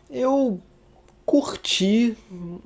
eu curti,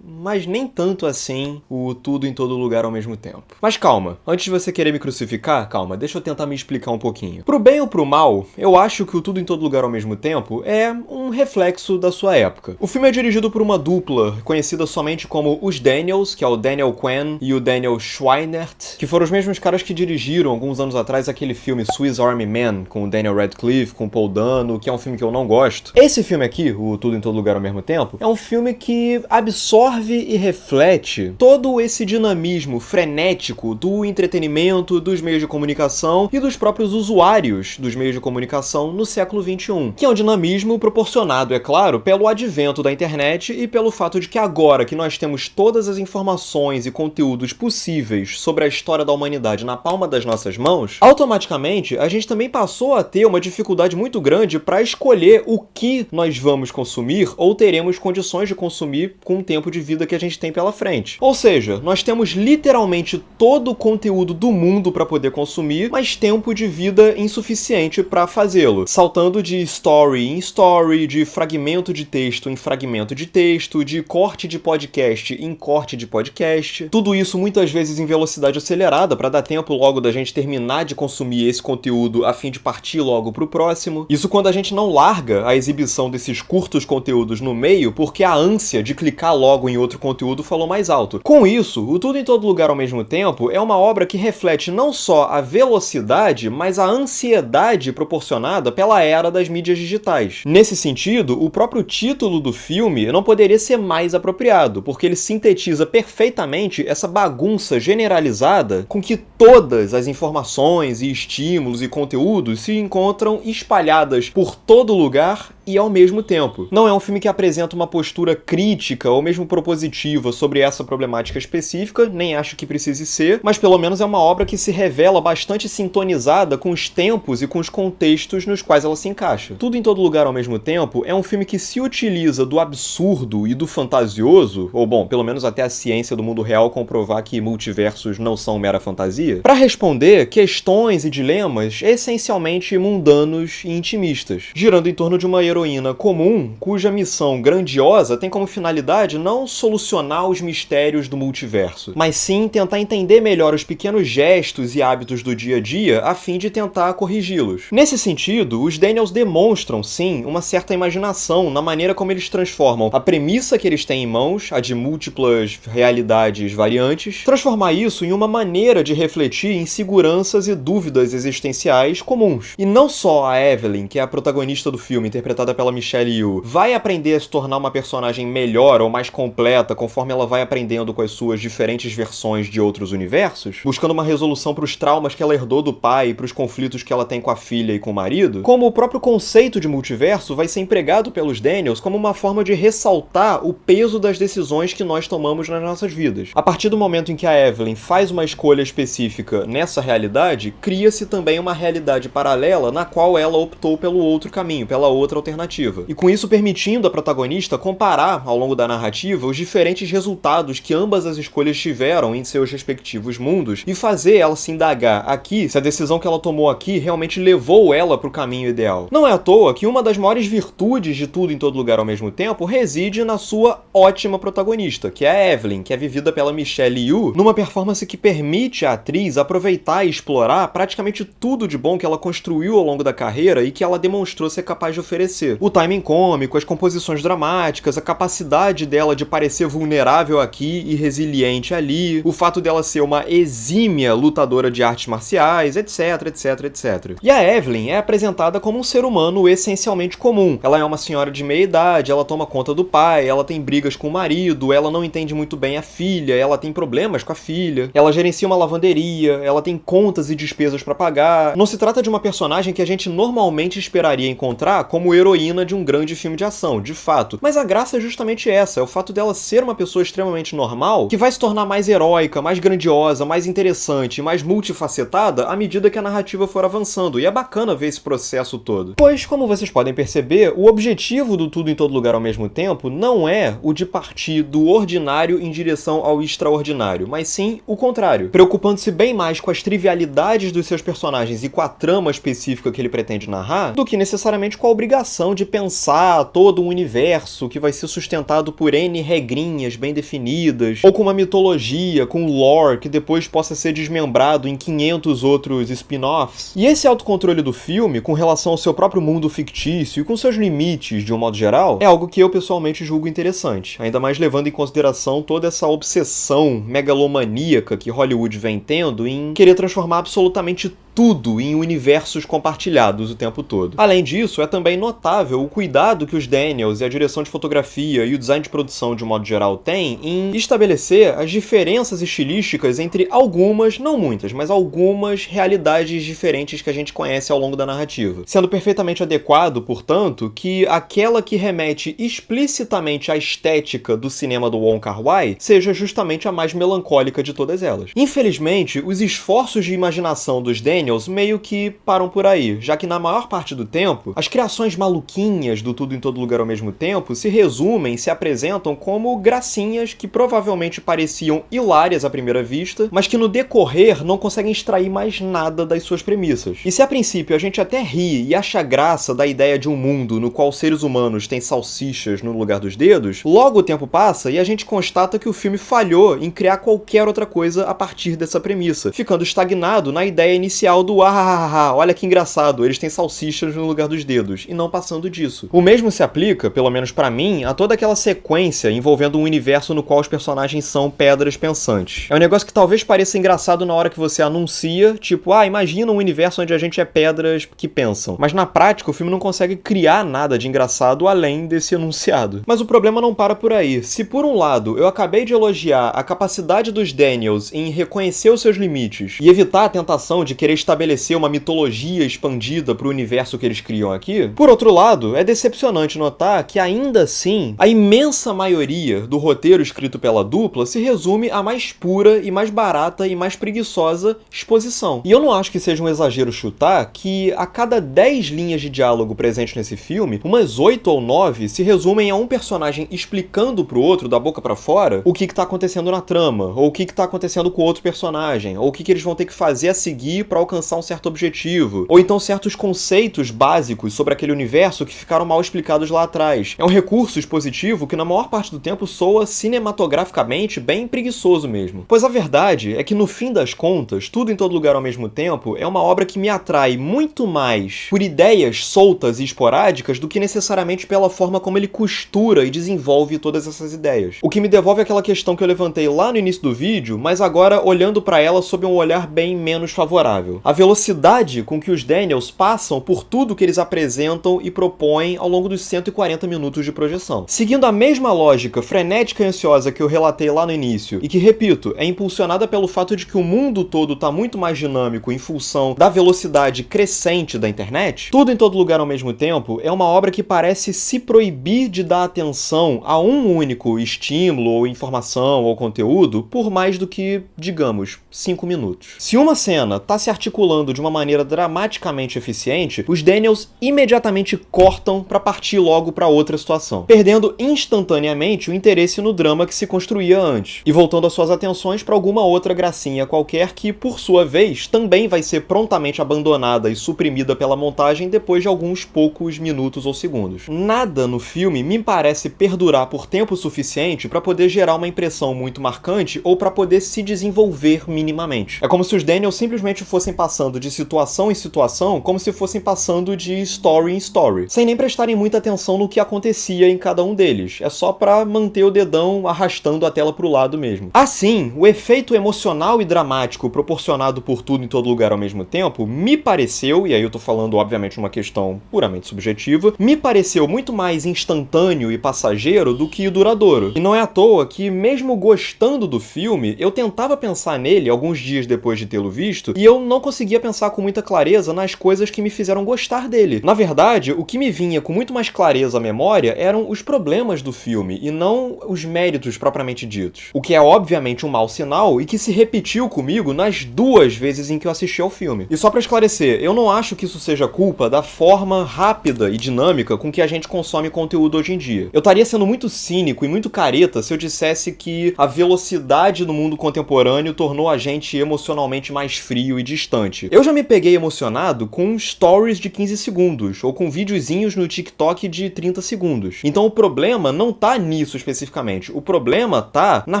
mas nem tanto assim, o Tudo em Todo Lugar ao mesmo tempo. Mas calma, antes de você querer me crucificar, calma, deixa eu tentar me explicar um pouquinho. Pro bem ou pro mal, eu acho que o Tudo em Todo Lugar ao mesmo tempo é um reflexo da sua época. O filme é dirigido por uma dupla conhecida somente como os Daniels, que é o Daniel Kwan e o Daniel Schweinert, que foram os mesmos caras que dirigiram alguns anos atrás aquele filme Swiss Army Man, com o Daniel Radcliffe, com o Paul Dano, que é um filme que eu não gosto. Esse filme aqui, o Tudo em Todo Lugar ao mesmo tempo, é um filme que absorve e reflete todo esse dinamismo frenético do entretenimento, dos meios de comunicação e dos próprios usuários dos meios de comunicação no século XXI, que é um dinamismo proporcionado, é claro, pelo advento da internet e pelo fato de que agora que nós temos todas as informações e conteúdos possíveis sobre a história da humanidade na palma das nossas mãos, automaticamente a gente também passou a ter uma dificuldade muito grande para escolher o que nós vamos consumir ou teremos condições de consumir com o tempo de vida que a gente tem pela frente. Ou seja, nós temos literalmente todo o conteúdo do mundo para poder consumir, mas tempo de vida insuficiente para fazê-lo. Saltando de story em story, de fragmento de texto em fragmento de texto, de corte de podcast em corte de podcast. Tudo isso muitas vezes em velocidade acelerada para dar tempo logo da gente terminar de consumir esse conteúdo a fim de partir logo pro próximo. Isso quando a gente não larga a exibição desses curtos conteúdos no meio porque a ânsia de clicar logo em outro conteúdo falou mais alto. Com isso, o Tudo em Todo Lugar ao mesmo tempo é uma obra que reflete não só a velocidade, mas a ansiedade proporcionada pela era das mídias digitais. Nesse sentido, o próprio título do filme não poderia ser mais apropriado, porque ele sintetiza perfeitamente essa bagunça generalizada com que todas as informações e estímulos e conteúdos se encontram espalhadas por todo lugar e ao mesmo tempo. Não é um filme que apresenta uma postura crítica ou mesmo propositiva sobre essa problemática específica, nem acho que precise ser, mas pelo menos é uma obra que se revela bastante sintonizada com os tempos e com os contextos nos quais ela se encaixa. Tudo em Todo Lugar ao mesmo tempo é um filme que se utiliza do absurdo e do fantasioso, ou bom, pelo menos até a ciência do mundo real comprovar que multiversos não são mera fantasia, para responder questões e dilemas essencialmente mundanos e intimistas, girando em torno de uma heroína comum, cuja missão grandiosa tem como finalidade não solucionar os mistérios do multiverso, mas sim tentar entender melhor os pequenos gestos e hábitos do dia a dia a fim de tentar corrigi-los. Nesse sentido, os Daniels demonstram, sim, uma certa imaginação na maneira como eles transformam a premissa que eles têm em mãos, a de múltiplas realidades variantes, transformar isso em uma maneira de refletir inseguranças e dúvidas existenciais comuns. E não só a Evelyn, que é a protagonista do filme, interpretada pela Michelle Yeoh, vai aprender a se tornar uma personagem melhor ou mais completa conforme ela vai aprendendo com as suas diferentes versões de outros universos, buscando uma resolução para os traumas que ela herdou do pai e para os conflitos que ela tem com a filha e com o marido, como o próprio conceito de multiverso vai ser empregado pelos Daniels como uma forma de ressaltar o peso das decisões que nós tomamos nas nossas vidas. A partir do momento em que a Evelyn faz uma escolha específica nessa realidade, cria-se também uma realidade paralela na qual ela optou pelo outro caminho, pela outra alternativa. E com isso permitindo a protagonista comparar, ao longo da narrativa, os diferentes resultados que ambas as escolhas tiveram em seus respectivos mundos e fazer ela se indagar aqui se a decisão que ela tomou aqui realmente levou ela para o caminho ideal. Não é à toa que uma das maiores virtudes de Tudo em Todo Lugar ao mesmo tempo reside na sua ótima protagonista, que é a Evelyn, que é vivida pela Michelle Yeoh, numa performance que permite à atriz aproveitar e explorar praticamente tudo de bom que ela construiu ao longo da carreira e que ela demonstrou ser capaz de oferecer. O timing cômico, as composições dramáticas, a capacidade dela de parecer vulnerável aqui e resiliente ali, o fato dela ser uma exímia lutadora de artes marciais, etc, etc, etc. E a Evelyn é apresentada como um ser humano essencialmente comum. Ela é uma senhora de meia idade, ela toma conta do pai, ela tem brigas com o marido, ela não entende muito bem a filha, ela tem problemas com a filha, ela gerencia uma lavanderia, ela tem contas e despesas pra pagar. Não se trata de uma personagem que a gente normalmente esperaria encontrar como heroína de um grande filme de ação, de fato. Mas a graça é justamente essa, é o fato dela ser uma pessoa extremamente normal, que vai se tornar mais heróica, mais grandiosa, mais interessante, mais multifacetada à medida que a narrativa for avançando, e é bacana ver esse processo todo. Pois, como vocês podem perceber, o objetivo do Tudo em Todo Lugar ao mesmo tempo não é o de partir do ordinário em direção ao extraordinário, mas sim o contrário, preocupando-se bem mais com as trivialidades dos seus personagens e com a trama específica que ele pretende narrar, do que necessariamente com a obrigação obrigação de pensar todo um universo que vai ser sustentado por N regrinhas bem definidas, ou com uma mitologia, com lore que depois possa ser desmembrado em 500 outros spin-offs. E esse autocontrole do filme, com relação ao seu próprio mundo fictício e com seus limites de um modo geral, é algo que eu pessoalmente julgo interessante, ainda mais levando em consideração toda essa obsessão megalomaníaca que Hollywood vem tendo em querer transformar absolutamente tudo em universos compartilhados o tempo todo. Além disso, é também notável o cuidado que os Daniels e a direção de fotografia e o design de produção de um modo geral têm em estabelecer as diferenças estilísticas entre algumas, não muitas, mas algumas realidades diferentes que a gente conhece ao longo da narrativa. Sendo perfeitamente adequado, portanto, que aquela que remete explicitamente à estética do cinema do Wong Kar-wai seja justamente a mais melancólica de todas elas. Infelizmente, os esforços de imaginação dos Daniels meio que param por aí, já que na maior parte do tempo, as criações maluquinhas do Tudo em Todo Lugar ao Mesmo Tempo se resumem, se apresentam como gracinhas que provavelmente pareciam hilárias à primeira vista, mas que no decorrer não conseguem extrair mais nada das suas premissas. E se a princípio a gente até ri e acha graça da ideia de um mundo no qual seres humanos têm salsichas no lugar dos dedos, logo o tempo passa e a gente constata que o filme falhou em criar qualquer outra coisa a partir dessa premissa, ficando estagnado na ideia inicial do olha que engraçado, eles têm salsichas no lugar dos dedos, e não passando disso. O mesmo se aplica, pelo menos pra mim, a toda aquela sequência envolvendo um universo no qual os personagens são pedras pensantes. É um negócio que talvez pareça engraçado na hora que você anuncia, tipo, imagina um universo onde a gente é pedras que pensam. Mas na prática, o filme não consegue criar nada de engraçado além desse enunciado. Mas o problema não para por aí. Se por um lado, eu acabei de elogiar a capacidade dos Daniels em reconhecer os seus limites e evitar a tentação de querer estabelecer uma mitologia expandida pro universo que eles criam aqui, por outro lado, é decepcionante notar que ainda assim, a imensa maioria do roteiro escrito pela dupla se resume à mais pura e mais barata e mais preguiçosa exposição. E eu não acho que seja um exagero chutar que a cada 10 linhas de diálogo presentes nesse filme, umas 8 ou 9 se resumem a um personagem explicando pro outro, da boca pra fora, o que tá acontecendo na trama, ou o que tá acontecendo com o outro personagem, ou o que eles vão ter que fazer a seguir pra alcançar um certo objetivo, ou então certos conceitos básicos sobre aquele universo que ficaram mal explicados lá atrás. É um recurso expositivo que na maior parte do tempo soa cinematograficamente bem preguiçoso mesmo. Pois a verdade é que no fim das contas, Tudo em Todo Lugar ao Mesmo Tempo é uma obra que me atrai muito mais por ideias soltas e esporádicas do que necessariamente pela forma como ele costura e desenvolve todas essas ideias. O que me devolve aquela questão que eu levantei lá no início do vídeo, mas agora olhando pra ela sob um olhar bem menos favorável. A velocidade com que os Daniels passam por tudo que eles apresentam e propõem ao longo dos 140 minutos de projeção. Seguindo a mesma lógica frenética e ansiosa que eu relatei lá no início, e que, repito, é impulsionada pelo fato de que o mundo todo tá muito mais dinâmico em função da velocidade crescente da internet, Tudo em Todo Lugar ao Mesmo Tempo é uma obra que parece se proibir de dar atenção a um único estímulo ou informação ou conteúdo por mais do que, digamos, 5 minutos. Se uma cena tá se articulando de uma maneira dramaticamente eficiente, os Daniels imediatamente cortam pra partir logo pra outra situação, perdendo instantaneamente o interesse no drama que se construía antes, e voltando as suas atenções pra alguma outra gracinha qualquer que, por sua vez, também vai ser prontamente abandonada e suprimida pela montagem depois de alguns poucos minutos ou segundos. Nada no filme me parece perdurar por tempo suficiente pra poder gerar uma impressão muito marcante ou pra poder se desenvolver minimamente. É como se os Daniels simplesmente fossem passando de situação em situação, como se fossem passando de story em story, sem nem prestarem muita atenção no que acontecia em cada um deles. É só pra manter o dedão arrastando a tela pro lado mesmo. Assim, o efeito emocional e dramático proporcionado por Tudo em Todo Lugar ao Mesmo Tempo me pareceu, e aí eu tô falando obviamente uma questão puramente subjetiva, me pareceu muito mais instantâneo e passageiro do que duradouro. E não é à toa que, mesmo gostando do filme, eu tentava pensar nele alguns dias depois de tê-lo visto, e eu não conseguia pensar com muita clareza nas coisas que me fizeram gostar dele. Na verdade, o que me vinha com muito mais clareza à memória eram os problemas do filme, e não os méritos propriamente ditos. O que é obviamente um mau sinal, e que se repetiu comigo nas 2 vezes em que eu assisti ao filme. E só pra esclarecer, eu não acho que isso seja culpa da forma rápida e dinâmica com que a gente consome conteúdo hoje em dia. Eu estaria sendo muito cínico e muito careta se eu dissesse que a velocidade no mundo contemporâneo tornou a gente emocionalmente mais frio e distante. bastante. Eu já me peguei emocionado com stories de 15 segundos, ou com videozinhos no TikTok de 30 segundos. Então o problema não tá nisso especificamente. O problema tá na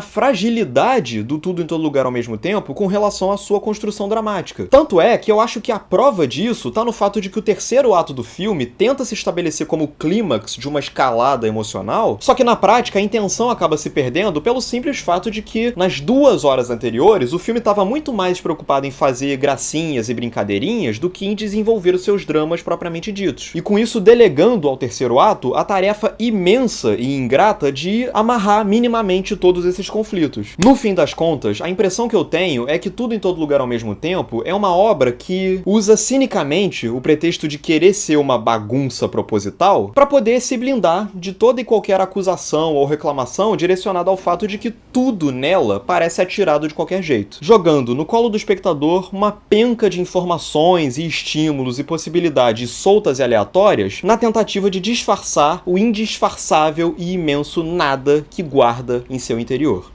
fragilidade do Tudo em Todo Lugar ao Mesmo Tempo com relação à sua construção dramática. Tanto é que eu acho que a prova disso tá no fato de que o terceiro ato do filme tenta se estabelecer como o clímax de uma escalada emocional, só que na prática a intenção acaba se perdendo pelo simples fato de que nas 2 horas anteriores o filme estava muito mais preocupado em fazer gracinhas e brincadeirinhas do que em desenvolver os seus dramas propriamente ditos. E com isso delegando ao terceiro ato a tarefa imensa e ingrata de amarrar minimamente todos esses conflitos. No fim das contas, a impressão que eu tenho é que Tudo em Todo Lugar ao Mesmo Tempo é uma obra que usa cinicamente o pretexto de querer ser uma bagunça proposital para poder se blindar de toda e qualquer acusação ou reclamação direcionada ao fato de que tudo nela parece atirado de qualquer jeito, jogando no colo do espectador uma penca de informações e estímulos e possibilidades soltas e aleatórias na tentativa de disfarçar o indisfarçável e imenso nada que guarda em seu interior.